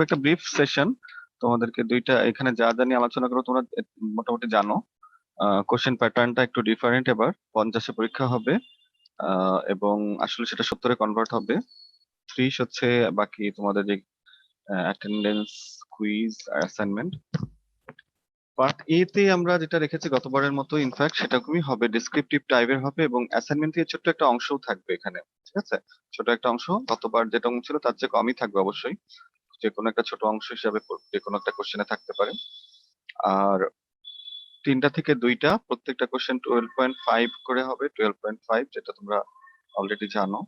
একটা brief session তোমাদেরকে দুইটা এখানে যা যা নিয়ে আলোচনা করো তোমরা মোটামুটি জানো। কোশ্চেন প্যাটার্নটা একটু ডিফারেন্ট, এবার 50-এ পরীক্ষা হবে এবং আসলে সেটা 70-এ কনভার্ট হবে। 30 হচ্ছে বাকি তোমাদের যে অ্যাটেন্ডেন্স, কুইজ আর অ্যাসাইনমেন্ট। পার্ট এ তে আমরা যেটা রেখেছি গতবারের মতো, ইনফ্যাক্ট সেরকমই হবে, ডেসক্রিপটিভ টাইপের হবে এবং অ্যাসাইনমেন্ট থেকে ছোট্ট একটা অংশও থাকবে এখানে, ঠিক আছে? ছোট একটা অংশ, গতবার যেটা ছিল তার চেয়ে কমই থাকবে অবশ্যই। যে কোনো একটা ছোট অংশ হিসাবে যে কোনো একটা কোশ্চেনে থাকতে পারে। আর 3টা থেকে 2টা, প্রত্যেকটা কোশ্চেন 12.5 করে হবে, 12.5 যেটা তোমরা অলরেডি জানো।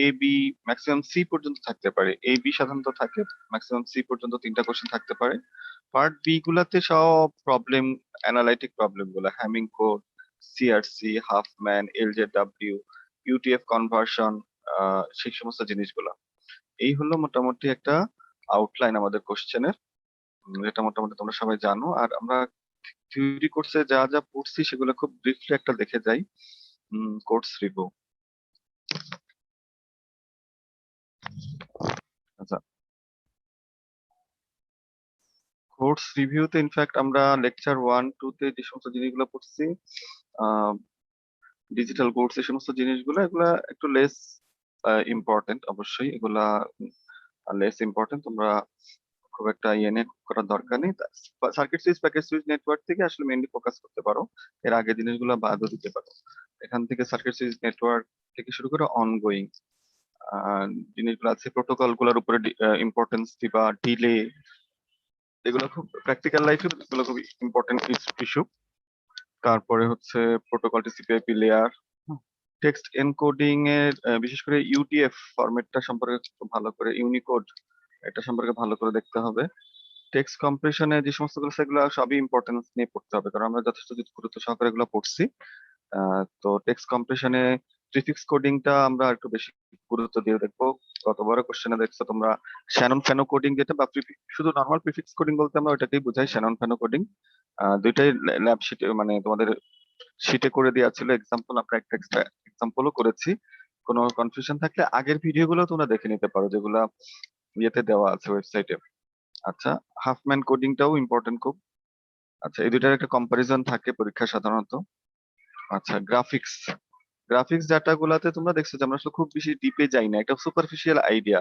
এ বি ম্যাক্সিমাম সি পর্যন্ত থাকতে পারে, এ বি সাধারণত থাকে, ম্যাক্সিমাম সি পর্যন্ত 3টা কোশ্চেন থাকতে পারে। পার্ট বি গুলাতে সব প্রবলেম, অ্যানালাইটিক প্রবলেম গুলা, Hamming code, CRC, Huffman, LZW, UTF conversion, সেই সমস্ত জিনিসগুলা। এই হলো মোটামুটি একটা আউটলাইন আমাদের কোশ্চেনের, এটা মোটামুটি তোমরা সবাই জানো। আর আমরা থিওরি কোর্সে যা যা পড়ছি সেগুলো খুব ব্রিফলি একটা দেখে যাই। Course review. আচ্ছা, কোর্স রিভিউতে ইনফ্যাক্ট আমরা লেকচার 1-2 তে যে সমস্ত জিনিসগুলো পড়ছি, ডিজিটাল কোর্স, এই সমস্ত জিনিসগুলো, এগুলা একটু লেস ইম্পর্টেন্ট। অবশ্যই এগুলা লেস ইম্পর্টেন্ট, তোমরা খুব একটা ইয়ে নিয়ে করার দরকার নেই। Circuit switch, packet switch, network থেকে আসলে মেইনলি ফোকাস করতে পারো, এর আগে জিনিসগুলো বাদও দিতে পারো। এখান থেকে সার্কিট সুইচ, নেটওয়ার্ক থেকে শুরু করে অনগোয়িং জিনিসগুলো আছে, প্রোটোকল গুলোর উপরে ইম্পর্টেন্স দিবা, ডিলে, এগুলো খুব প্র্যাকটিক্যাল লাইফে এগুলো খুব ইম্পর্টেন্ট ইস্যু। তারপরে হচ্ছে প্রোটোকল, টিসিপি/আইপি লেয়ার, টেক্সট এনকোডিং এর বিশেষ করে ইউটিএফ ফরম্যাটটা সম্পর্কে খুব ভালো করে, ইউনিকোড এটা সম্পর্কে ভালো করে দেখতে হবে। টেক্সট কম্প্রেশনে যে সমস্ত গুলো সেগুলো সবই ইম্পর্টেন্স নিয়ে পড়তে হবে, কারণ আমরা যথেষ্ট গুরুত্ব সহকারে এগুলো পড়ছি। তো টেক্সট কম্প্রেশনে প্রিফিক্স কোডিংটা আমরা একটু বেশি গুরুত্ব দিয়ে দেখবো। গতবারও কোশ্চেনে দেখছো তোমরা শ্যানন ফ্যানো কোডিং যেটা, বা শুধু নর্মাল প্রিফিক্স কোডিং বলতে আমরা ওইটাকেই বুঝাই, শ্যানন ফ্যানো কোডিং। দুইটাই ল্যাব শিটে, মানে তোমাদের শিটে করে দেওয়া ছিল এক্সাম্পল, আমরা একটা এক্সট্রা এক্সাম্পলও করেছি। কোনো কনফিউশন থাকলে আগের ভিডিওগুলো তোমরা দেখে নিতে পারো, যেগুলা ইয়েতে দেওয়া আছে ওয়েবসাইটে। আচ্ছা, হাফম্যান কোডিংটাও ইম্পর্টেন্ট খুব। আচ্ছা, এই দুইটার একটা কম্পারিজন থাকে পরীক্ষা সাধারণত। আচ্ছা, গ্রাফিক্স, গ্রাফিক্স ডাটা গুলাতে তোমরা দেখছো যে আমরা আসলে খুব বেশি ডিপে যাই না, একটা সুপারফিশিয়াল আইডিয়া,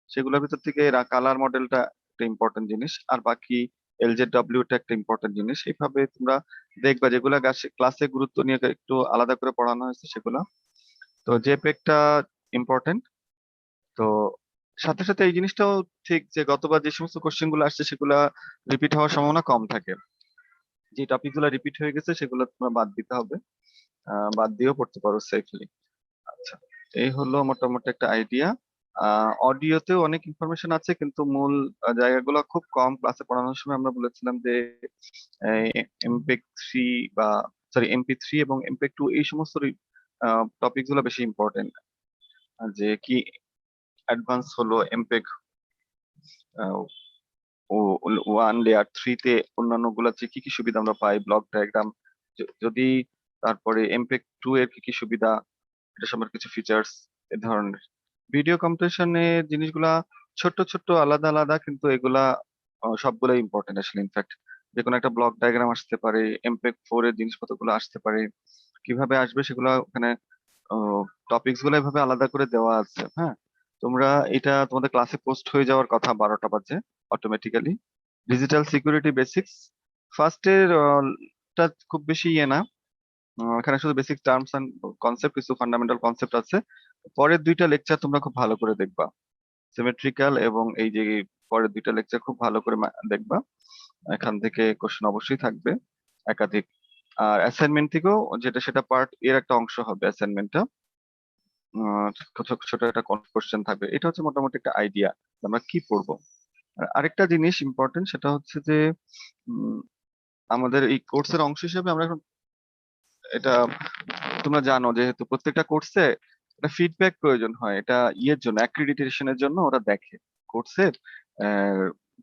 সেগুলোর ভিতর থেকে কালার মডেলটা একটা ইম্পর্টেন্ট জিনিস, আর বাকি এলজেডব্লিউ টা একটা ইম্পর্টেন্ট জিনিস। এইভাবে তোমরা দেখবা যেগুলা ক্লাসে গুরুত্ব নিয়ে একটু আলাদা করে পড়ানো হয়েছে সেগুলা। তো জেপেগটা ইম্পর্টেন্ট। তো সাথে সাথে এই জিনিসটাও ঠিক যে গতবার যে সমস্ত কোশ্চেন গুলো আসছে সেগুলা রিপিট হওয়ার সম্ভাবনা কম থাকে, যে টপিক গুলো রিপিট হয়ে গেছে সেগুলো তোমরা বাদ দিতে হবে, বাদ দিয়েও পড়তে পারো সেফলি। আচ্ছা, এই হলো মোটামুটি একটা আইডিয়া। অডিওতেও অনেক ইনফরমেশন আছে, কিন্তু মূল জায়গাগুলো খুব কম। ক্লাসে পড়ানোর সময় আমরা বলেছিলাম যে এমপেক 3 বা সরি MP3 এবং MP2 এই সমস্ত টপিক গুলো বেশি ইম্পর্টেন্ট। যে কি অ্যাডভান্স হলো এমপেক ও 1 লেয়ার 3 তে অন্যান্য গুলাতে কি কি সুবিধা আমরা পাই, ব্লক ডায়াগ্রাম যদি, তারপরে এমপেক 2 এর কি কি সুবিধা, এটা সম্পর্কে কিছু ফিচার্স, এ ধরনের। ভিডিও কম্প্রেশনে জিনিসগুলা ছোট্ট ছোট্ট আলাদা আলাদা, কিন্তু এগুলা সবগুলাই ইম্পর্টেন্ট আসলে। ইনফ্যাক্ট যে কোনো একটা ব্লক ডায়াগ্রাম আসতে পারে, এমপেক 4 এর জিনিসপত্রগুলো আসতে পারে, কিভাবে আসবে সেগুলো ওখানে টপিকস গুলো এভাবে আলাদা করে দেওয়া আছে। হ্যাঁ, তোমরা এটা তোমাদের ক্লাসে পোস্ট হয়ে যাওয়ার কথা 12টা বাজে অটোমেটিক্যালি। ডিজিটাল সিকিউরিটি বেসিক্স, ফার্স্টের টা খুব বেশি ইয়ে না, এখানে শুধু বেসিক টার্মস এন্ড কনসেপ্ট, কিছু ফান্ডামেন্টাল কনসেপ্ট আছে। পরের 2টা লেকচার তোমরা খুব ভালো করে দেখবা, সিমেট্রিক্যাল এবং এই যে পরের 2টা লেকচার খুব ভালো করে দেখবা, এখান থেকে কোশ্চেন অবশ্যই থাকবে একাধিক। আর অ্যাসাইনমেন্ট থেকেও যেটা সেটা পার্ট এর একটা অংশ হবে অ্যাসাইনমেন্টটা, ছোট ছোট একটা কোশ্চেন থাকবে। এটা হচ্ছে মোটামুটি একটা আইডিয়া আমরা কি পড়বো। আর আরেকটা জিনিস ইম্পর্টেন্ট, সেটা হচ্ছে যে উম, আমাদের এই কোর্সের অংশ হিসেবে আমরা এখন এটা, তোমরা জানো যেহেতু প্রত্যেকটা কোর্সে একটা ফিডব্যাক প্রয়োজন হয়, এটা ইয়ের জন্য, অ্যাক্রিডিটেশনের জন্য ওরা দেখে কোর্সের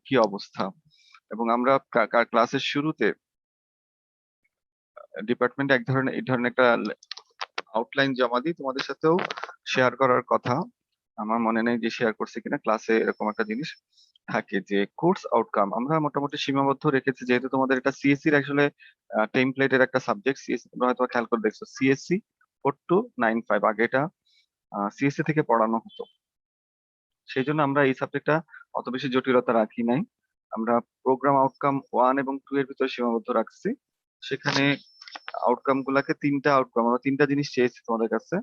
কি অবস্থা। এবং আমরা ক্লাসের শুরুতে ডিপার্টমেন্টে এই ধরনের একটা আউটলাইন জমা দিই, তোমাদের সাথেও শেয়ার করার কথা। আমার মনে নেই যে শেয়ার করছি কিনা, ক্লাসে এরকম একটা জিনিস থাকে যে কোর্স আউটকাম আমরা মোটামুটি সীমাবদ্ধ রেখেছি, যেহেতু তোমাদের এটা সিএসসি এর আসলে টেমপ্লেটের একটা সাবজেক্ট। সিএসসি তোমরা হয়তো খেয়াল করে দেখছো, সিএসসি 4295 আগে এটা সিএসসি থেকে পড়ানো হতো। সেই জন্য আমরা এই সাবজেক্টটা অত বেশি জটিলতা রাখি নাই। আমরা প্রোগ্রাম আউটকাম 1 এবং 2 এর ভিতরে সীমাবদ্ধ রাখছি। সেখানে আউটকাম গুলাকে তিনটা আউটকাম, আমরা তিনটা জিনিস চেয়েছি তোমাদের কাছে,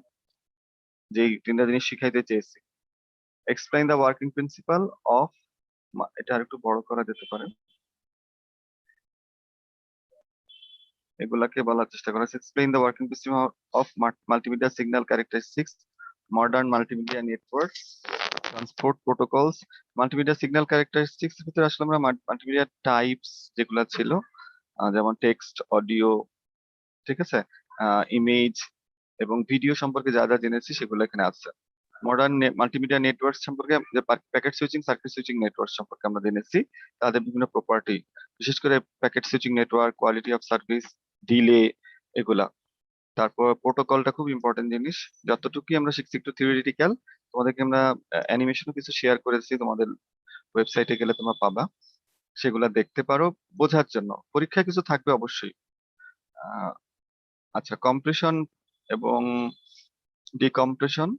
যেই তিনটা জিনিস শিখাইতে চেয়েছি। Explain the working principal of, এটা আর একটু বড় করা যেতে পারে, এগুলাকে বলার চেষ্টা করা হয়েছে। Explain the working principal of multimedia signal characteristics, modern multimedia network, transport protocols. Multimedia signal characteristics এর ভিতরে আসলে আমরা মাল্টিমিডিয়া টাইপস যেগুলো ছিল, যেমন টেক্সট, অডিও, ঠিক আছে, ইমেজ এবং ভিডিও সম্পর্কে যা যা জেনেছি সেগুলো এখানে আছে। মডার্ন মাল্টিমিডিয়া নেটওয়ার্ক সম্পর্কে, যে packet switching, circuit switching network সম্পর্কে আমরা জেনেছি, তাদের বিভিন্ন প্রপার্টি, বিশেষ করে packet switching network, quality of service, delay, এগুলা। তারপর প্রোটোকলটা খুব ইম্পর্টেন্ট জিনিস, যতটুকুই আমরা শিখছি একটু থিওরিটিক্যাল। তোমাদেরকে আমরা অ্যানিমেশনও কিছু শেয়ার করেছি, তোমাদের ওয়েবসাইটে গেলে তোমরা পাবা, সেগুলা দেখতে পারো বোঝার জন্য। পরীক্ষায় কিছু থাকবে অবশ্যই। আহ, আচ্ছা, কম্প্রেশন এবং decompression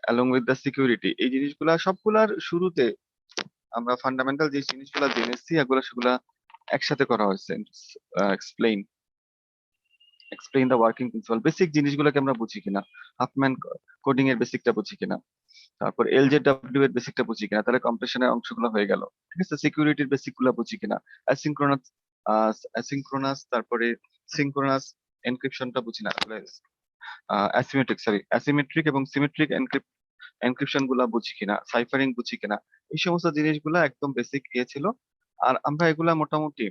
along with the security, এই জিনিসগুলা সবগুলার শুরুতে আমরা ফান্ডামেন্টাল যে জিনিসগুলা জেনেছি সেগুলা একসাথে করা হয়েছে। Explain explain the working principal, basic জিনিসগুলোকে আমরা বুঝি কিনা, হাফম্যান কোডিং এর বেসিকটা বুঝি কিনা, তারপর এলজেডব্লিউ এর বেসিকটা বুঝি কিনা, তাহলে কম্প্রেশনের অংশগুলো হয়ে গেল। ঠিক আছে, সিকিউরিটির বেসিক গুলো বুঝি কিনা, অ্যাসিঙ্ক্রোনাস অ্যাসিঙ্ক্রোনাস, তারপরে সিঙ্ক্রোনাস এনক্রিপশনটা বুঝি না, অ্যাসিমেট্রিক এবং সিমেট্রিক এনক্রিপশন গুলা বুঝি কিনা, সাইফারিং বুঝি কিনা, এই সমস্ত জিনিসগুলা একদম বেসিক ছিল। আর আমরা এগুলা মোটামুটি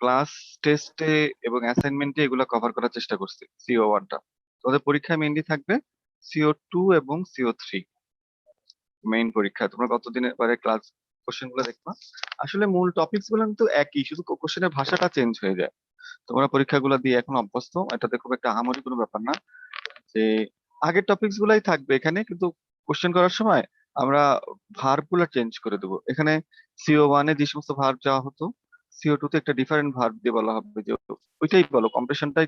ক্লাস টেস্টে এবং অ্যাসাইনমেন্টে এগুলা কভার করার চেষ্টা করছি। CO1টা তোমাদের পরীক্ষায় মেইনলি থাকবে, CO2 এবং CO3 মেইন পরীক্ষা। তোমরা কতদিনের পরে ক্লাস কোশ্চেন গুলো দেখবা, আসলে মূল টপিকস গুলো কিন্তু একই, শুধু কোশ্চেনের ভাষাটা চেঞ্জ হয়ে যায়। তোমরা পরীক্ষাগুলো দিয়ে এখন অভ্যস্ত, এটাতে খুব একটা আহামরি কোনো ব্যাপার না, যে আগের টপিকস গুলাই থাকবে এখানে, কিন্তু কোশ্চেন করার সময় আমরা ভার্ব গুলা চেঞ্জ করে দেবো। এখানে CO1 এ যে সমস্ত ভার্ব যাওয়া হতো, CO2 তে একটা ডিফারেন্ট ভার্ব দিয়ে বলা হবে, যে ওইটাই বলো, কম্প্রেশনটাই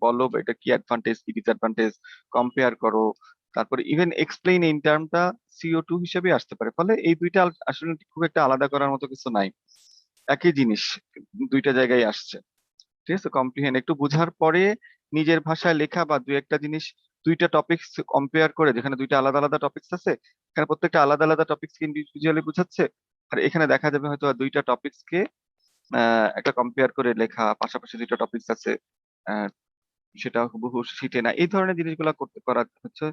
বলো, বা এটা কি অ্যাডভান্টেজ কি ডিসঅ্যাডভান্টেজ কম্পেয়ার করো। তারপরে ইভেন এক্সপ্লেইন এই টার্মটা CO2 হিসেবে আসতে পারে। ফলে এই দুইটা আসলে খুব একটা আলাদা করার মতো কিছু নাই, একই জিনিস দুইটা জায়গায় আসছে। ঠিক আছে, কম্প্রিহেন্ড একটু বুঝার পরে নিজের ভাষায় লেখা, বা দুই একটা জিনিস দুইটা টপিকস কম্পেয়ার করে, যেখানে দুইটা আলাদা আলাদা টপিকস আছে, এখানে প্রত্যেকটা আলাদা আলাদা টপিকস কে ইন্ডিভিজুয়ালি বুঝাচ্ছে, আর এখানে দেখা যাবে হয়তো দুইটা টপিকস কে একটা কম্পেয়ার করে লেখা, পাশাপাশি দুইটা টপিকস আছে, আহ, সেটা হুবহু শিটে না, এই ধরনের জিনিসগুলো করা হচ্ছে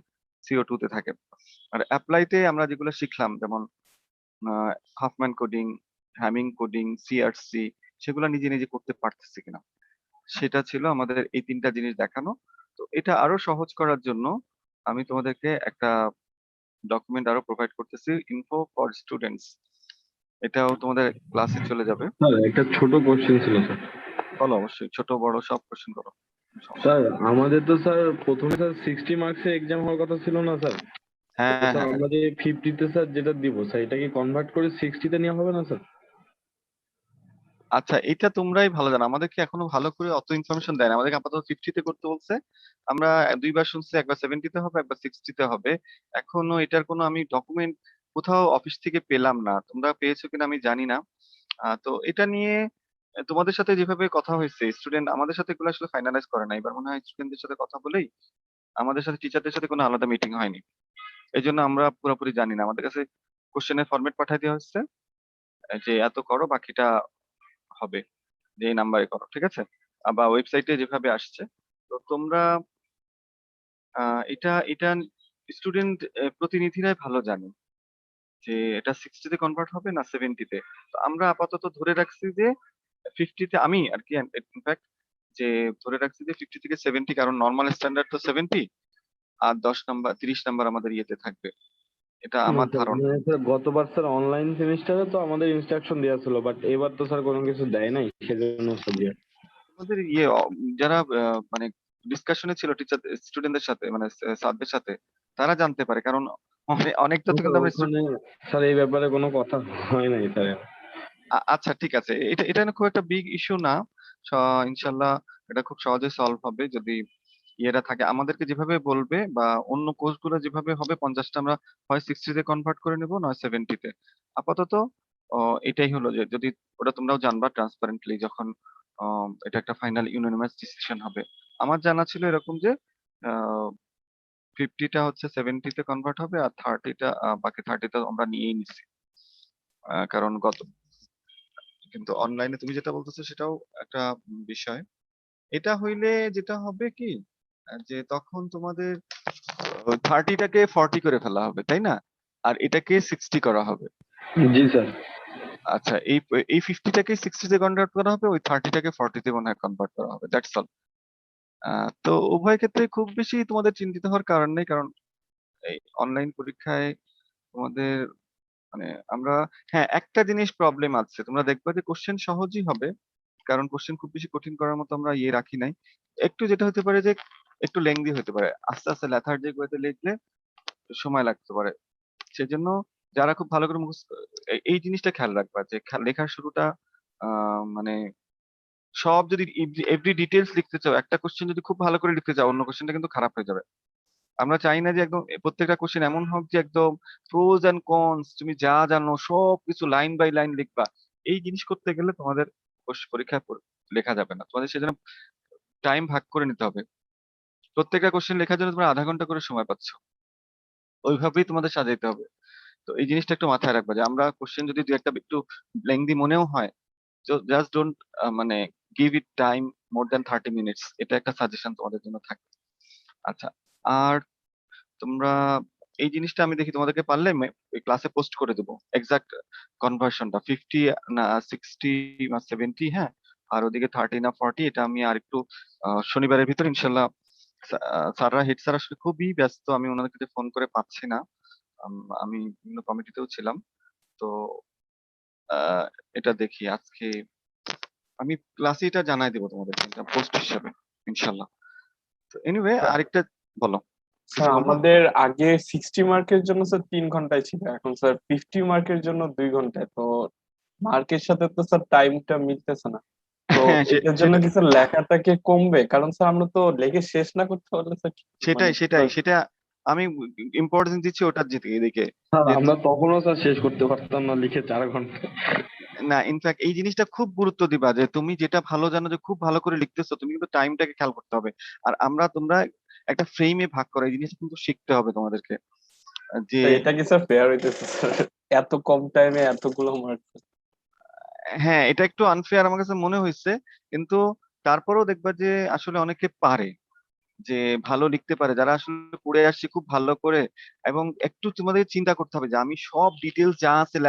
CO2 তে থাকে। আর অ্যাপ্লাইতে আমরা যেগুলো শিখলাম, যেমন Huffman coding, Hamming coding, CRC, সেগুলো নিজে নিজে করতে পারতেছি কিনা, সেটা ছিল আমাদের এই তিনটা জিনিস দেখানো। তো এটা আরো সহজ করার জন্য আমি তোমাদেরকে একটা ডকুমেন্ট আরো প্রোভাইড করতেছি, ইনফো ফর স্টুডেন্টস, এটাও তোমাদের ক্লাসে চলে যাবে। স্যার একটা ছোট কোশ্চেন ছিল স্যার। বলো, অবশ্যই ছোট বড় সব কোশ্চেন করো, সমস্যা স্যার নেই। আমাদের তো স্যার প্রথমে স্যার 60 মার্কসের এক্সাম হওয়ার কথা ছিল না স্যার? তো হ্যাঁ স্যার হ্যাঁ, আমরা যে 50-তে স্যার যেটা দিব স্যার, এটা কি কনভার্ট করে 60-তে নেওয়া হবে না স্যার? আচ্ছা, এটা তোমরাই ভালো জানো, আমাদেরকে এখনো ভালো করে অত ইনফরমেশন দেয় না, আমাদেরকে আপাতত 50-তে করতে বলছে। আমরা দুইবার শুনছি, একবার 70-তে হবে, একবার 60-তে হবে। এখনো এটার কোনো আমি ডকুমেন্ট কোথাও অফিস থেকে পেলাম না, তোমরা পেয়েছো কিনা আমি জানি না। তো এটা নিয়ে তোমাদের সাথে যেভাবে কথা হয়েছে, স্টুডেন্ট আমাদের সাথে এগুলো আসলে ফাইনালাইজ করে না, এবার মনে হয় স্টুডেন্টদের সাথে কথা বলেই, আমাদের সাথে টিচারদের সাথে কোনো আলাদা মিটিং হয়নি, এই জন্য আমরা পুরোপুরি জানি না। আমাদের কাছে কোশ্চেনের ফরম্যাট পাঠিয়ে দেওয়া হচ্ছে, যে এত করো, বাকিটা হবে, যে এই নাম্বারে করো, ঠিক আছে, বা ওয়েবসাইটে যেভাবে আসছে। তো তোমরা এটা এটা স্টুডেন্ট প্রতিনিধিরাই ভালো জানে যে এটা 60-তে কনভার্ট হবে না 70-তে। তো আমরা আপাতত ধরে রাখছি যে 50-তে, আমি আর কি ইনফ্যাক্ট, যে ধরে রাখছি যে 50 থেকে 70, কারণ নর্মাল স্ট্যান্ডার্ড তো 70, আর 10 নাম্বার 30 নাম্বার আমাদের ইয়েতে থাকবে, এটা না আমার স্যার, ধারণা। মানে স্যার গতবার স্যার অনলাইন সেমিস্টারে তো আমাদের ইনস্ট্রাকশন দেওয়া ছিল, বাট এবার তো স্যার কোনো কিছু দেয় নাই, সেজন্য স্যার দিয়ে। আমাদের যারা মানে ডিসকাশনে ছিল টিচার স্টুডেন্টদের সাথে, মানে স্যারদের সাথে, তারা জানতে পারে, কারণ অনেক তথ্য কিন্তু কিন্তু আমরা ওখানে স্যার এই ব্যাপারে কোনো কথা হয় নাই স্যার। আচ্ছা ঠিক আছে, এটা এটা না খুব একটা বিগ ইস্যু না। ইনশাল্লাহ এটা খুব সহজে সলভ হবে যদি ইয়েরা থাকে আমাদেরকে যেভাবে বলবে, বা অন্য কোর্সগুলো যেভাবে হবে 50টা আমরা হয় 60-তে কনভার্ট করে নেব, নয় 70-তে। আপাতত এটাই হলো যে যদি ওটা তোমরাও জানবা ট্রান্সপারেন্টলি যখন এটা একটা ফাইনাল ইউনানিমাস ডিসিশন হবে। আমার জানা ছিল এরকম যে 50টা হচ্ছে 70-তে কনভার্ট হবে, আর 30টা বাকি 30টা আমরা নিয়েই নিছি। কারণ কিন্তু অনলাইনে তুমি যেটা বলতেছো সেটাও একটা বিষয়। এটা হইলে যেটা হবে কি, যে তখন তোমাদের 30টাকে 40 করে ফেলা হবে, তাই না? আর এটাকে 60 করা হবে। জি স্যার। আচ্ছা, এই 50টাকে 60-তে কনভার্ট করা হবে, ওই 30টাকে 40-তে মনে হয় কনভার্ট করা হবে, দ্যাটস অল। তো উভয় ক্ষেত্রে খুব বেশি তোমাদের চিন্তিত হওয়ার কারণ নেই, কারণ এই অনলাইন পরীক্ষায় তোমাদের মানে আমরা, হ্যাঁ একটা জিনিস প্রবলেম আছে, তোমরা দেখবে যে কোশ্চেন সহজই হবে, কারণ কোশ্চেন খুব বেশি কঠিন করার মতো আমরা ইয়ে রাখি নাই। একটু যেটা হতে পারে যে একটু লেংদি হতে পারে, আস্তে আস্তে লেথার্জিক ওয়েতে লিখলে সময় লাগতে পারে। সেজন্য যারা খুব ভালো করে মুখস্থ, এই জিনিসটা খেয়াল রাখবা যে লেখার শুরুটা মানে সব যদি এভরি ডিটেলস লিখতে চাও, একটা কোশ্চেন যদি খুব ভালো করে লিখতে চাও, অন্য কোশ্চেনটা কিন্তু খারাপ হয়ে যাবে। আমরা চাই না যে একদম প্রত্যেকটা কোশ্চেন এমন হোক যে একদম প্রোজ এন্ড কনস তুমি যা জানো সব কিছু লাইন বাই লাইন লিখবা। এই জিনিস করতে গেলে তোমাদের পরীক্ষায় লেখা যাবে না, তোমাদের সেজন্য টাইম ভাগ করে নিতে হবে। প্রত্যেকটা কোশ্চেন লেখার জন্য তোমরা আধা ঘন্টা করে সময় পাচ্ছ, ওইভাবেই তোমাদের সাজাইতে হবে। তো এই জিনিসটা একটু মাথায় রাখবা যে আমরা কোশ্চেন যদি দু একটা একটু লেংদি মনেও হয়, জাস্ট ডোন্ট মানে give it time more than 30 minutes, এটা একটা সাজেশন তোমাদের জন্য থাকবে। আচ্ছা, আর তোমরা এই জিনিসটা আমি দেখি তোমাদেরকে পারলে ক্লাসে পোস্ট করে দেবো এক্সাক্ট কনভার্সনটা 50 না 60 না 70, হ্যাঁ, আর ওদিকে 30 না 40, এটা আমি আর একটু শনিবারের ভিতর ইনশাল্লাহ। স্যাররা হেড স্যার আসলে খুবই ব্যস্ত, আমি ওনাদের কাছে ফোন করে পাচ্ছি না। আমি বিভিন্ন কমিটিতেও ছিলাম, তো আহ, এটা দেখি আজকে আমি ক্লাসে এটা জানাই দেবো তোমাদের পোস্ট হিসাবে ইনশাল্লাহ। তো এনিওয়ে আরেকটা বলো, কিছু স্যার বলবা? আমাদের আগে 60 মার্কের জন্য স্যার 3 ঘন্টায় ছিল, এখন স্যার 50 মার্কের জন্য 2 ঘন্টায়। তো মার্কের সাথে তো স্যার টাইমটা মিলতেছে না। তো হ্যাঁ এটার জন্য সেটা কি স্যার লেখাটাকে কমবে? কারণ স্যার আমরা তো লেখে শেষ না করতে পারলে স্যার মানে সেটাই সেটাই সেটা আমি ইম্পর্টেন্স দিচ্ছি ওটার এদিকে, স্যার যে আমরা তখনও স্যার শেষ করতে পারতাম না লিখে 4 ঘন্টা। না ইনফ্যাক্ট এই জিনিসটা খুব গুরুত্ব দিবা যে তুমি যেটা ভালো জানো যে খুব ভালো করে লিখতেছো, তুমি কিন্তু টাইমটাকে খেয়াল করতে হবে। আর তোমরা একটা ফ্রেমে ভাগ করো, এই জিনিসটা কিন্তু শিখতে হবে তোমাদেরকে, যে তো এটা কি স্যার ফেয়ার হইতেছে স্যার? এত কম টাইমে এতগুলো মার্ক। হ্যাঁ এটা একটু আনফেয়ার আমার কাছে মনে হয়েছে, কিন্তু তারপরেও দেখবা যে আসলে অনেকে পারে, যে ভালো লিখতে পারে, যারা আসলে পড়ে আসছে খুব ভালো করে। এবং একটু তোমাদের চিন্তা করতে হবে যে আমি সব ডিটেলস যা আছে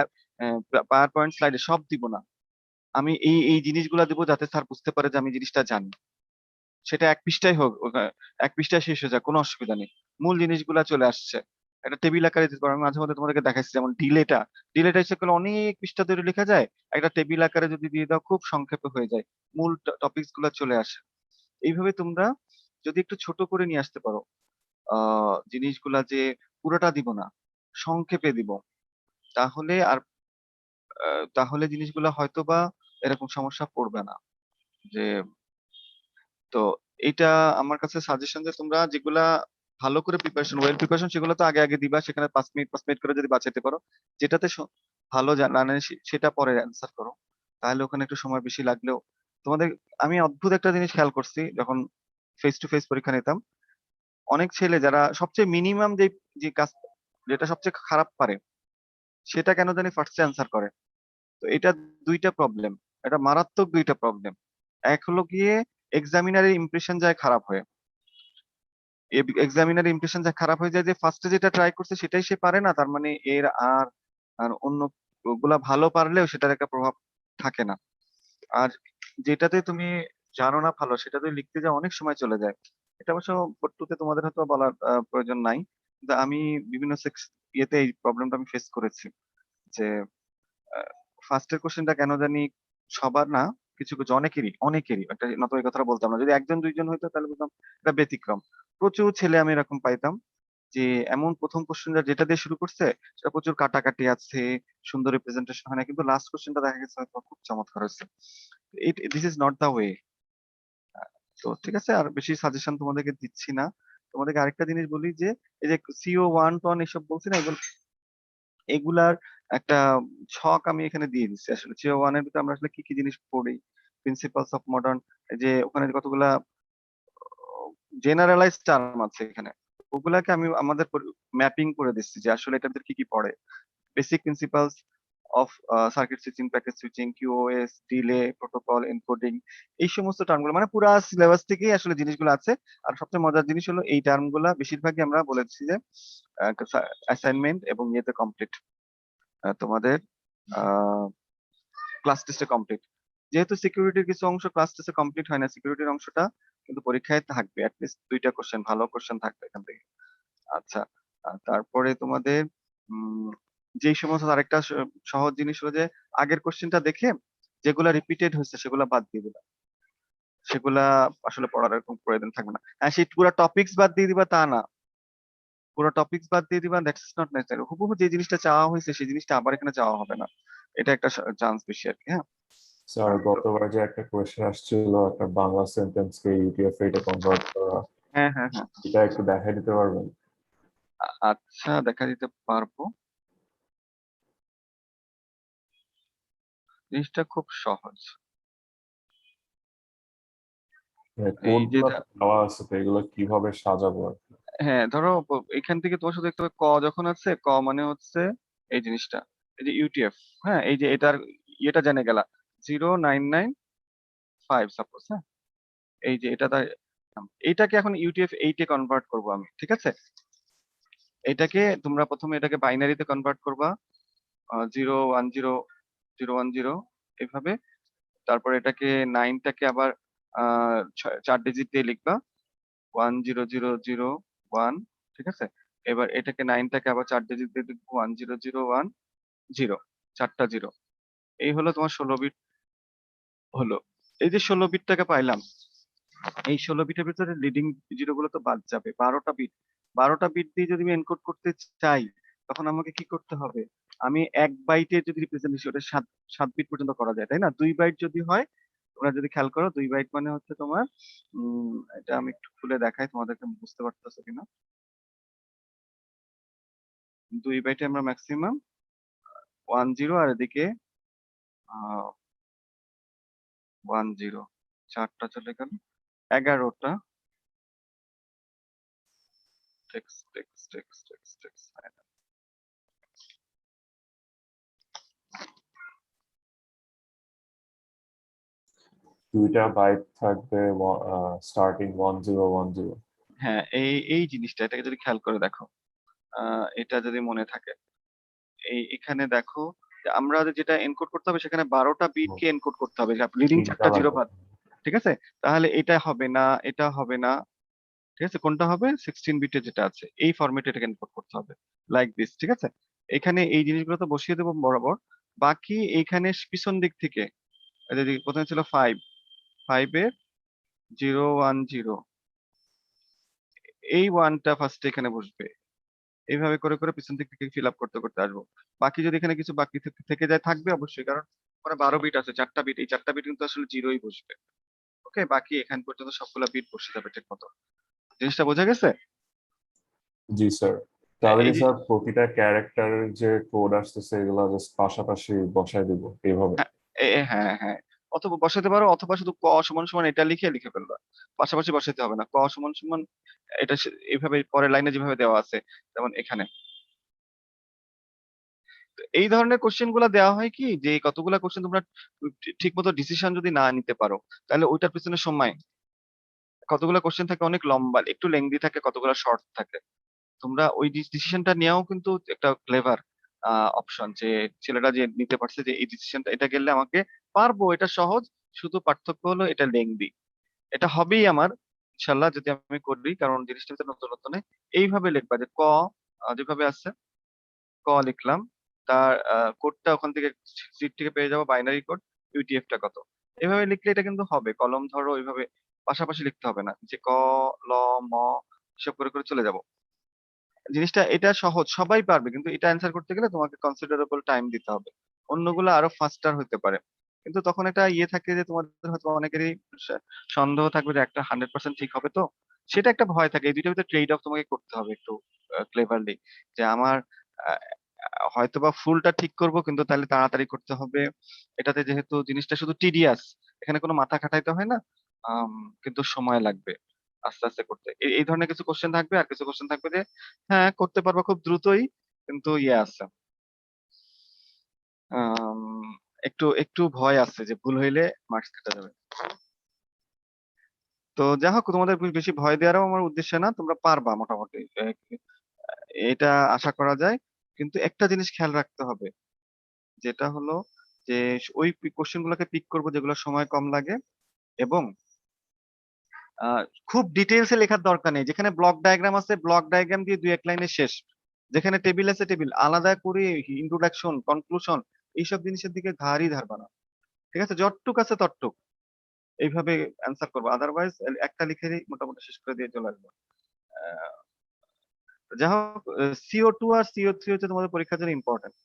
পাওয়ার পয়েন্ট স্লাইডে সব দিব না, আমি এই এই জিনিসগুলা দিব যাতে স্যার বুঝতে পারে যে আমি জিনিসটা জানি। সেটা এক পৃষ্ঠায় হোক, এক পৃষ্ঠায় শেষ হয়ে যায়, কোনো অসুবিধা নেই, মূল জিনিসগুলা চলে আসছে। একটা টেবিল আকারে দিতে পারো, আমি মাঝে মধ্যে তোমাদেরকে দেখাচ্ছি, যেমন ডিলেটা, ডিলেটা ইচ্ছে করলে অনেক পৃষ্ঠা ধরে লেখা যায়, একটা টেবিল আকারে যদি দিয়ে দাও খুব সংক্ষেপে হয়ে যায়, মূল টপিকস গুলা চলে আসে। এইভাবে তোমরা যদি একটু ছোট করে নিয়ে আসতে পারো জিনিসগুলা, যে পুরোটা দিব না, সংক্ষেপে দিব, তাহলে আর তাহলে জিনিসগুলা হয়তো বা এরকম সমস্যা পড়বে না। যে তো এটা আমার কাছে সাজেশন যে তোমরা যেগুলা ভালো করে প্রিপারেশন, ওয়েল প্রিপারেশন, সেগুলো তো আগে আগে দিবা, সেখানে 5 মিনিট 5 মিনিট করে যদি বাঁচাতে পারো, যেটাতে ভালো জানা সেটা পরে অ্যান্সার করো, তাহলে ওখানে একটু সময় বেশি লাগলেও তোমাদের। আমি অদ্ভুত একটা জিনিস খেয়াল করছি, যখন ফেস টু ফেস পরীক্ষা নিতাম, অনেক ছেলে যারা সবচেয়ে মিনিমাম যে যে কাজ, যেটা সবচেয়ে খারাপ পারে, সেটা কেন জানি ফার্স্টে অ্যান্সার করে। তো এটা দুইটা প্রবলেম, এটা মারাত্মক দুইটা প্রবলেম। এক হলো গিয়ে এক্সামিনারের ইমপ্রেশন যায় খারাপ হয়ে, এক্সামিনার ইমপ্রেশন যা খারাপ হয়ে যায় যে ফার্স্টে যেটা ট্রাই করছে সেটাই সে পারে না, তার মানে এর আর আর অন্য গুলা ভালো পারলেও সেটার একটা প্রভাব থাকে না। আর যেটাতে তুমি জানো না ভালো, সেটাতে লিখতে যা অনেক সময় চলে যায়। এটা অবশ্য পট্টুতে তোমাদের হয়তো বলার প্রয়োজন নাই, কিন্তু আমি বিভিন্ন ইয়েতে এই প্রবলেমটা আমি ফেস করেছি, যে ফার্স্টের কোশ্চেনটা কেন জানি সবার না, কিছু কিছু অনেকেরই অনেকেরই একটা নত, এই কথাটা বলতাম না, যদি একজন দুইজন হইতো তাহলে বলতাম এটা ব্যতিক্রম। প্রচুর ছেলে আমি এরকম পাইতাম যে এমন প্রথম কোশ্চেনটা যেটা দিয়ে শুরু করছে সেটা প্রচুর কাটাকাটি আছে, সুন্দর রিপ্রেজেন্টেশন হয় না, কিন্তু লাস্ট কোশ্চেনটা দেখা গেছে হয়তো খুব চমৎকার হয়েছে। This is not the way. তো ঠিক আছে, আর বেশি সাজেশন তোমাদেরকে দিচ্ছি না। তোমাদেরকে আরেকটা জিনিস বলি যে এই যে সিও ওয়ান টন এসব বলছি না, এগুলার একটা ছক আমি এখানে দিয়ে দিচ্ছি। আসলে সিও ওয়ান এর ভিতরে আমরা আসলে কি কি জিনিস পড়ি, প্রিন্সিপালস অফ মডার্ন, যে ওখানে কতগুলা জেনারেলাইজ টার্ম আছে এখানে, ওগুলাকে আমি আমাদের ম্যাপিং করে দিচ্ছি যে আসলে এটার ভিতরে কি কি পড়ে। Basic principles of circuit switching, packet switching, QoS, delay, protocol, encoding, এই সমস্ত টার্মগুলো মানে পুরা সিলেবাস থেকেই আসলে জিনিসগুলো আছে। আর সবচেয়ে মজার জিনিস হলো এই টার্মগুলা বেশিরভাগই আমরা বলেছি যে অ্যাসাইনমেন্ট এবং ইয়েতে কমপ্লিট, তোমাদের ক্লাস টেস্টে কমপ্লিট। যেহেতু সিকিউরিটির কিছু অংশ ক্লাস টেস্টে কমপ্লিট হয় না, সিকিউরিটির অংশটা কিন্তু পরীক্ষায় থাকবে, অ্যাটলিস্ট 2টা কোশ্চেন, ভালো কোশ্চেন থাকবে এখান থেকে। আচ্ছা, তারপরে তোমাদের যেই সমস্ত আরেকটা সহজ জিনিস হলো যে আগের কোশ্চেনটা দেখে যেগুলা রিপিটেড হয়েছে সেগুলা বাদ দিয়ে দিবা, সেগুলা আসলে পড়ার এরকম প্রয়োজন থাকবে না। হ্যাঁ, সেই পুরো টপিকস বাদ দিয়ে দিবা তা না, পুরো টপিকস বাদ দিয়ে দিবা দ্যাটস নট নেসেসারি। হুবহু যে জিনিসটা চাওয়া হয়েছে সেই জিনিসটা আবার এখানে চাওয়া হবে না, এটা একটা চান্স বেশি আর কি। হ্যাঁ, স্যার তো গতবার যে একটা কোয়েশ্চেন আসছিল একটা বাংলা সেন্টেন্স কে ইউটিএফ এটা কনভার্ট করা, হ্যাঁ হ্যাঁ হ্যাঁ, এটা একটু দেখাই দিতে পারবেন? আচ্ছা দেখা দিতে পারবো, জিনিসটা খুব সহজ। এই কোড গুলো যেটা, তো দেওয়া আছে, তো এগুলো কিভাবে সাজাবো আর কি? হ্যাঁ ধরো এখান থেকে তোমার শুধু দেখতে হবে ক যখন আছে, ক মানে হচ্ছে এই জিনিসটা, এই যে ইউটিএফ, হ্যাঁ এই যে এটার ইয়েটা জেনে গেলা 0995 সাপোজ, হ্যাঁ এই যে এটা এইটাকে এখন ইউটিএফ 8 এ কনভার্ট করবো আমি, ঠিক আছে। এটাকে তোমরা প্রথমে এটাকে বাইনারিতে কনভার্ট করবা, 0 1 0 0 1 0 এভাবে। তারপর এটাকে নাইনটাকে আবার 4 ডিজিট দিয়ে লিখবা, 1 0 0 0 1, ঠিক আছে। এবার এটাকে নাইনটাকে আবার 4 ডিজিট দিয়ে লিখবো, 1 0 0 1 0, 4টা জিরো। এই হলো তোমার 16 বিট হলো। এই যে 16 বিটটাকে পাইলাম, এই 16 বিটের ভিতরে লিডিং জিরো গুলো তো বাদ যাবে, 12টা বিট। 12টা বিট দিয়ে যদি আমি এনকোড করতে চাই তখন আমাকে কি করতে হবে, আমি 1 বাইটে যদি রিপ্রেজেন্টেশন ওটা 7 বিট পর্যন্ত করা যায়, তাই না? 2 বাইট যদি হয়, তোমরা যদি খেয়াল করো 2 বাইট মানে হচ্ছে তোমার এটা আমি একটু খুলে দেখাই তোমাদেরকে, বুঝতে পারতেছো কিনা। 2 বাইটে আমরা ম্যাক্সিমাম 1 0, আর এদিকে 1 0, 4টা চলে গেল, 11টা। টেক্স টেক্স টেক্স টেক্স টেক্স, দুইটা বাইট থাকবে, স্টার্টিং 1010। হ্যাঁ এই এই জিনিসটা, এটাকে যদি খেয়াল করে দেখো, এটা যদি মনে থাকে, এখানে দেখো যে আমরা যেটা এনকোড করতে হবে সেখানে 12টা বিটকে এনকোড করতে হবে, লিডিং তিনটা 4টা জিরো লাগবে। বাদ, ঠিক আছে। তাহলে এটা হবে না, এটা হবে না, ঠিক আছে। কোনটা হবে? 16 বিটে যেটা আছে এই ফরম্যাটে এটাকে এনকোড করতে হবে, লাইক দিস, ঠিক আছে। এখানে এই জিনিসগুলো তো বসিয়ে দেবো বরাবর। বাকি এইখানে পিছন দিক থেকে এই যে প্রথমে ছিল 5 এর 0 1 0, এই ওয়ানটা ফার্স্ট এখানে বসবে। এইভাবে করে করে পিছন দিক থেকে ফিল আপ করতে করতে আসবো। বাকি যদি এখানে কিছু বাকি থেকে যায় থাকবে অবশ্যই, কারণ ওখানে 12 বিট আছে, 4টা বিট, এই 4টা বিট কিন্তু আসলে জিরোই বসবে। ওকে, বাকি এখান পর্যন্ত সবগুলা বিট বসে যাবে ঠিক মতো। জিনিসটা বোঝা গেছে? জি স্যার। তাহলে এই কি যে স্যার প্রতিটা ক্যারেক্টারের যে কোড আসতেছে এগুলো জাস্ট পাশাপাশি বসায় দিব এইভাবে? হ্যাঁ হ্যাঁ হ্যাঁ, অথবা বসাতে পারো, অথবা শুধু ক সমান সমান এটা লিখে লিখে ফেলবা, পাশাপাশি বসাতে হবে না। ক সমান সমান এটা এইভাবে পরের লাইনে যেভাবে দেওয়া আছে, যেমন এখানে। তো এই ধরনের কোশ্চেন গুলা দেওয়া হয় কি, যে কতগুলা কোশ্চেন তোমরা ঠিক মতো ডিসিশন যদি না নিতে পারো তাহলে ওইটার পিছনে সময়, কতগুলো কোশ্চেন থাকে অনেক লম্বা, একটু লেংদি থাকে, কতগুলো শর্ট থাকে। তোমরা ওই ডিসিশনটা নেওয়াও কিন্তু একটা ক্লেভার অপশন, যে ছেলেটা যে নিতে পারছে যে এই ডিসিশনটা, এটা গেলে আমাকে পারবো, এটা সহজ, শুধু পার্থক্য হলো এটা লেংদি। এটা হবেই আমার ইনশাল্লাহ যদি আমি করি, কারণ জিনিসটা তো নতুন নতুন। এইভাবে লিখবা যে ক যেভাবে আছে, ক লিখলাম, তার কোডটা ওখান থেকে সিট থেকে পেয়ে যাবো, বাইনারি কোড, ইউটিএফ টা কত, এভাবে লিখলে এটা কিন্তু হবে। কলম ধরো ওইভাবে পাশাপাশি লিখতে হবে না, যে ক ল ম সব করে করে চলে যাব। জিনিসটা এটা সহজ, সবাই পারবে, কিন্তু এটা অ্যান্সার করতে গেলে তোমাকে কনসিডারেবল টাইম দিতে হবে। অন্যগুলো আরো ফাস্টার হতে পারে, কিন্তু তখন একটা ইয়ে থাকে যে তোমাদের হয়তো অনেকেরই সন্দেহ থাকবে যে একটা 100% ঠিক হবে, তো সেটা একটা ভয় থাকে। এই দুইটার ভিতরে ট্রেড অফ তোমাকে করতে হবে একটু ক্লেভারলি, যে আমার আহ, হয়তোবা ফুলটা ঠিক করব, কিন্তু তাহলে তাড়াতাড়ি করতে হবে। এটাতে যেহেতু জিনিসটা শুধু টিডিয়াস, এখানে কোনো মাথা খাটাইতে হয় না, আম, কিন্তু সময় লাগবে আস্তে আস্তে করতে। এই ধরনের কিছু কোশ্চেন থাকবে, আর কিছু কোশ্চেন থাকবে যে হ্যাঁ করতে পারবো খুব দ্রুতই, কিন্তু ইয়ে আছে, আম, একটু একটু ভয় আছে যে ভুল হইলে মার্কস কাটা যাবে। তো যাই হোক, তোমাদের বেশি ভয় দেওয়ারও আমার উদ্দেশ্য না, তোমরা পারবা মোটামুটি, এটা আশা করা যায়। কিন্তু একটা জিনিস খেয়াল রাখতে হবে, যেটা হলো যে ওই কোশ্চেন গুলোকে পিক করবো যেগুলো সময় কম লাগে, এবং আহ, খুব ডিটেলসে লেখার দরকার নেই। যেখানে ব্লক ডায়াগ্রাম আছে, ব্লক ডায়াগ্রাম দিয়ে 2-1 লাইনে শেষ। যেখানে টেবিল আছে, টেবিল আলাদা করে ইন্ট্রোডাকশন, কনক্লুশন, এইসব জিনিসের দিকে ধারই ধারবা না। ঠিক আছে, যতটুক আছে ততটুক এইভাবে অ্যান্সার করবো, আদারওয়াইজ একটা লিখেই মোটামুটি শেষ করে দিয়ে চলে আসবো। আহ, যাই হোক, CO2 আর CO3 হচ্ছে তোমাদের পরীক্ষার জন্য ইম্পর্টেন্ট।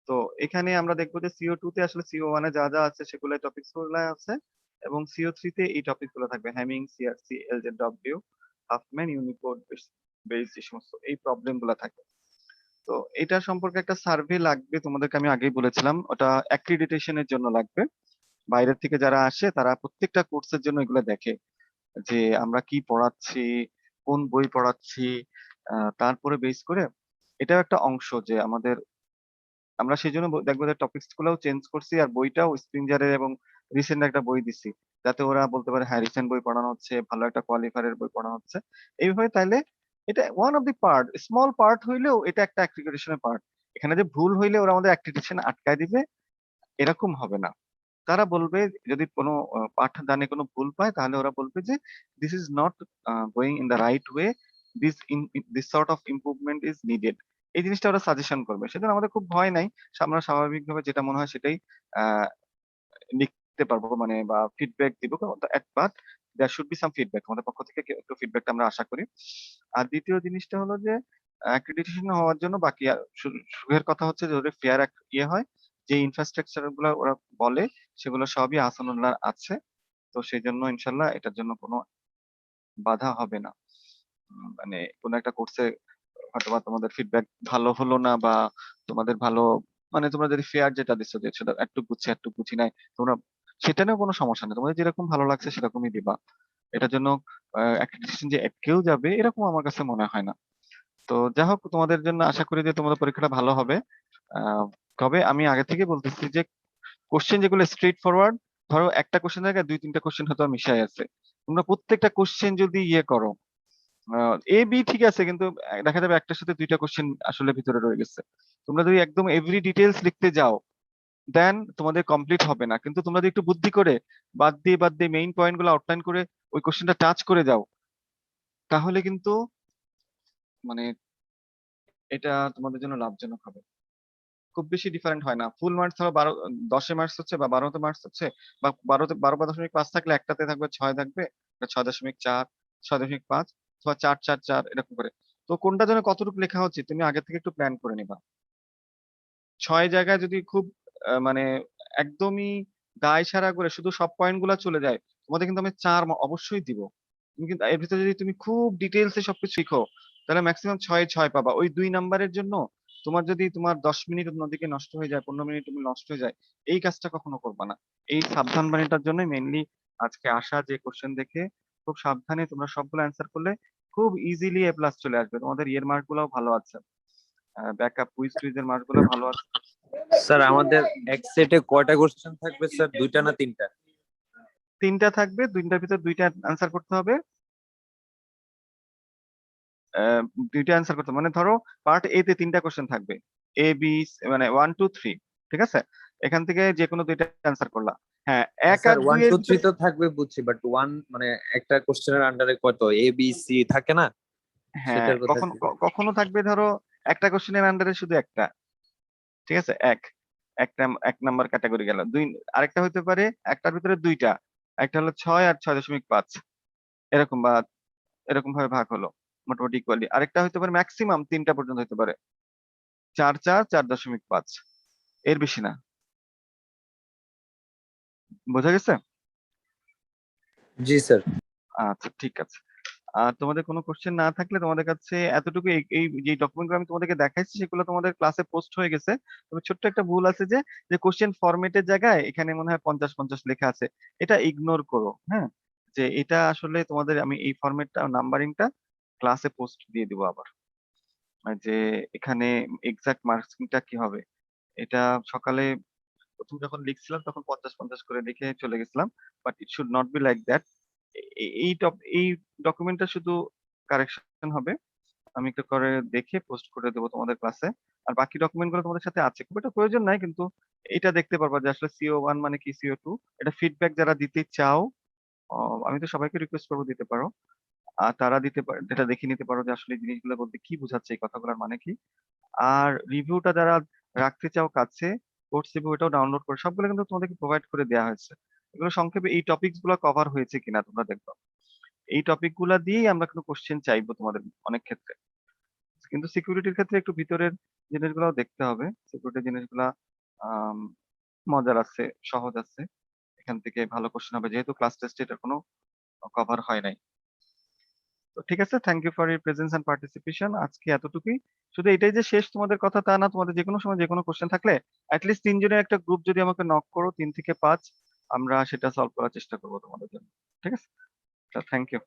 তো এখানে আমরা দেখবো যে CO2 তে আসলে CO1 এ যা যা আছে সেগুলো টপিকস গুলো আছে, এবং CO3 তে এই টপিক গুলো থাকবে, Hamming, CRC, LZW, Huffman, Unicode base, এই সমস্ত এই প্রবলেম গুলো থাকে। তো এটা সম্পর্কে একটা সার্ভে লাগবে, তোমাদেরকে আমি আগেই বলেছিলাম, ওটা অ্যাক্রিডিটেশনের জন্য লাগবে। বাইরের থেকে যারা আসে তারা প্রত্যেকটা কোর্সের জন্য এগুলো দেখে, যে আমরা কি পড়াচ্ছি, কোন বই পড়াচ্ছি, তারপরে বেস করে এটাও একটা অংশ যে আমাদের, আমরা সেই জন্য দেখবো যে টপিকস গুলোও চেঞ্জ করছি, আর বইটাও স্প্রিঞ্জারের এবং রিসেন্ট একটা বই দিছি, যাতে ওরা বলতে পারে হ্যাঁ রিসেন্ট বই পড়ানো হচ্ছে, ভালো একটা কোয়ালিফায়ারের বই পড়ানো হচ্ছে। এইভাবে তাইলে এটা one of the part, small part হইলেও এটা একটা অ্যাক্রিডিটেশনের পার্ট। এখানে যে ভুল হইলে ওরা আমাদের অ্যাক্রিডিটেশন আটকায় দিবে, এরকম হবে না। তারা বলবে, যদি কোনো পাঠদানে কোনো ভুল পায়, তাহলে ওরা বলবে যে this is not going in the right way, this sort of improvement is needed. এই জিনিসটা ওরা সাজেশন করবে, সেজন্য আমাদের খুব ভয় নাই। আমরা স্বাভাবিকভাবে যেটা মনে হয় সেটাই আহ, লিখতে পারবো, মানে বা ফিডব্যাক দিব, but there should be some feedback, আমাদের পক্ষ থেকে একটু ফিডব্যাকটা আমরা আশা করি। আর দ্বিতীয় জিনিসটা হলো যে অ্যাক্রিডিটেশন হওয়ার জন্য বাকি সুখের কথা হচ্ছে যে ওদের ফেয়ার ইয়ে হয়, যে ইনফ্রাস্ট্রাকচার গুলো ওরা বলে সেগুলো সবই আহসানুল্লাহ আছে। তো সেই জন্য ইনশাল্লাহ এটার জন্য কোনো বাধা হবে না। মানে কোনো একটা কোর্সে হয়তোবা তোমাদের ফিডব্যাক ভালো হলো না, বা তোমাদের ভালো, মানে তোমরা যদি ফেয়ার যেটা দিচ্ছ যে সেটা একটু বুঝছি একটু বুঝি নাই, তোমরা সেটা নিয়েও কোনো সমস্যা নেই, তোমাদের যেরকম ভালো লাগছে সেরকমই দিবা। এটার জন্য অ্যাক্রিডিটেশন যে কেউ যাবে এরকম আমার কাছে মনে হয় না। তো যাই হোক, তোমাদের জন্য আশা করি যে তোমাদের পরীক্ষাটা ভালো হবে। তবে আমি আগে থেকে বলতেছি যে কোশ্চেন যেগুলো স্ট্রেট ফরওয়ার্ড, ধরো একটা কোশ্চেন জায়গায় 2-3টা কোশ্চেন হয়তো মিশাই আছে, তোমরা প্রত্যেকটা কোশ্চেন যদি ইয়ে করো, এ বি ঠিক আছে, কিন্তু দেখা যাবে একটার সাথে 2টা কোশ্চেন আসলে ভিতরে রয়ে গেছে। তোমরা যদি একদম এভরি ডিটেলস লিখতে যাও, দেন তোমাদের কমপ্লিট হবে না। কিন্তু তোমরা যদি একটু বুদ্ধি করে বাদ দিয়ে মেইন পয়েন্ট গুলো আউটলাইন করে ওই কোশ্চেনটা টাচ করে যাও, তাহলে কিন্তু মানে এটা তোমাদের জন্য লাভজনক হবে। খুব বেশি ডিফারেন্ট হয় না। ফুল মার্কস ধরো 10-এ মার্কস হচ্ছে বা 12তে মার্কস হচ্ছে, বা 12.5 থাকলে একটাতে থাকবে 6 থাকবে, 6.4, 6.5, অথবা 4-4-4 এরকম করে। তো কোনটা যেন কতটুকু লেখা হচ্ছে তুমি আগে থেকে একটু প্ল্যান করে নিবা। 6 জায়গায় যদি খুব মানে একদমই দায় সারা করে শুধু সব পয়েন্ট গুলা চলে যায়, তোমাদের কিন্তু আমি 4 অবশ্যই দিব। তুমি কিন্তু এর ভিতরে যদি তুমি খুব ডিটেলসে সবকিছু শিখো, তাহলে ম্যাক্সিমাম 6-6 পাবা। ওই 2 নাম্বারের জন্য তোমার যদি তোমার 10 মিনিট অন্যদিকে নষ্ট হয়ে যায়, 15 মিনিট তুমি নষ্ট হয়ে যায়, এই কাজটা কখনো করবা না। এই সাবধান বাণীটার জন্যই মেইনলি আজকে আসা, যে কোশ্চেন দেখে খুব সাবধানে তোমরা সবগুলো অ্যান্সার করলে খুব ইজিলি A+ চলে আসবে। তোমাদের ইয়ের মার্ক গুলাও ভালো আছে, ব্যাকআপ কুইজ টুইজের মার্ক গুলো ভালো আছে। স্যার আমাদের এক সেটে কয়টা কোশ্চেন থাকবে স্যার, দুইটা না তিনটা? 3টা থাকবে, 2টার ভিতর 2টা অ্যান্সার করতে হবে। আহ, 2টা অ্যান্সার করতে হবে। মানে ধরো পার্ট এ তে 3টা কোশ্চেন থাকবে, এ বি, মানে 1 2 3, ঠিক আছে? এখান থেকে যে কোনো 2টা অ্যান্সার করলা। হ্যাঁ, 1 স্যার আর 2 ওয়ান এর টু থ্রি ভিতরে, তো থাকবে বুঝছি, বাট ওয়ান মানে একটা কোশ্চেনের আন্ডারে কত এ বি সি থাকে না, হ্যাঁ সেটার কথা কখনো কি? কখনো থাকবে ধরো একটা কোশ্চেনের আন্ডারে শুধু একটা, ঠিক আছে, একটা 1 নাম্বার ক্যাটাগরি গেল। আরেকটা হতে পারে একটার ভিতরে 2টা, একটা হলো 6 আর 6.5, এরকম বা এরকম ভাবে ভাগ হলো। মোটামুটি ইকুয়ালি, আরেকটা হতে পারে ম্যাক্সিমাম 3টা পর্যন্ত হতে পারে, 4 4 4.5, এর বেশি না। বোঝা গেছে? জি স্যার। আচ্ছা ঠিক আছে। আর তোমাদের কোনো কোশ্চেন না থাকলে তোমাদের কাছে এতটুকু, এই যে ডকুমেন্টগুলো আমি তোমাদেরকে দেখাইছি সেগুলো তোমাদের ক্লাসে পোস্ট হয়ে গেছে। তবে ছোট্ট একটা ভুল আছে যে যে কোশ্চেন ফরম্যাটের জায়গায় এখানে মনে হয় 50 লেখা আছে, এটা ইগনোর করো। হ্যাঁ, যে এটা আসলে তোমাদের আমি এই ফরম্যাটটা নাম্বারিংটা ক্লাসে পোস্ট দিয়ে দিব আবার। আর যে এখানে এক্সাক্ট মার্কিংটা কি হবে, এটা সকালে প্রথম যখন লিখছিলাম তখন 50 করে লিখে চলে গেছিলাম, but it should not be like that. এই ডকুমেন্টটা শুধু কারেকশন হবে, আমি একটু করে দেখে পোস্ট করে দেবো তোমাদের ক্লাসে। আর বাকি ডকুমেন্ট গুলো তোমাদের সাথে আছে, খুব একটা প্রয়োজন নাই, কিন্তু এটা দেখতে পারবা যে আসলে CO1 মানে কি, CO2, এটা ফিডব্যাক যারা দিতে চাও, আমি তো সবাইকে রিকোয়েস্ট করবো দিতে পারো। আর তারা দিতে পারে, এটা দেখে নিতে পারো যে আসলে এই জিনিসগুলো বলতে কি বোঝাচ্ছে, এই কথাগুলোর মানে কি। আর রিভিউটা যারা রাখতে চাও কাছে, কোর্স রিভিউ এটাও ডাউনলোড করে সবগুলো কিন্তু তোমাদেরকে প্রোভাইড করে দেওয়া হয়েছে। এগুলো সংক্ষেপে এই টপিকস গুলো কভার হয়েছে কিনা তোমরা দেখবা। এই টপিক গুলা দিয়েই আমরা কিন্তু কোশ্চেন চাইবো তোমাদের অনেক ক্ষেত্রে। কিন্তু সিকিউরিটির ক্ষেত্রে একটু ভিতরের জিনিসগুলোও দেখতে হবে। সিকিউরিটি জিনিসগুলা আম, মজার আছে, সহজ আছে, এখান থেকে ভালো কোশ্চেন হবে, যেহেতু ক্লাস টেস্টে এটার কোনো কভার হয় নাই। তো ঠিক আছে, thank you for your presence and participation. আজকে এতটুকুই। শুধু এটাই যে শেষ তোমাদের কথা তা না, তোমাদের যে কোনো সময় যে কোনো কোশ্চেন থাকলে অ্যাটলিস্ট 3 জনের একটা গ্রুপ যদি আমাকে নক করো, 3 থেকে 5, আমরা সেটা সলভ করার চেষ্টা করবো তোমাদের জন্য। ঠিক আছে, থ্যাংক ইউ।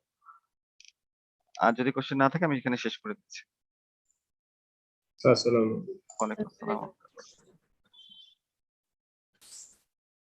আর যদি কোশ্চেন না থাকে আমি এখানে শেষ করে দিচ্ছি। আসসালামু আলাইকুম। ওয়ালাইকুম আসসালাম।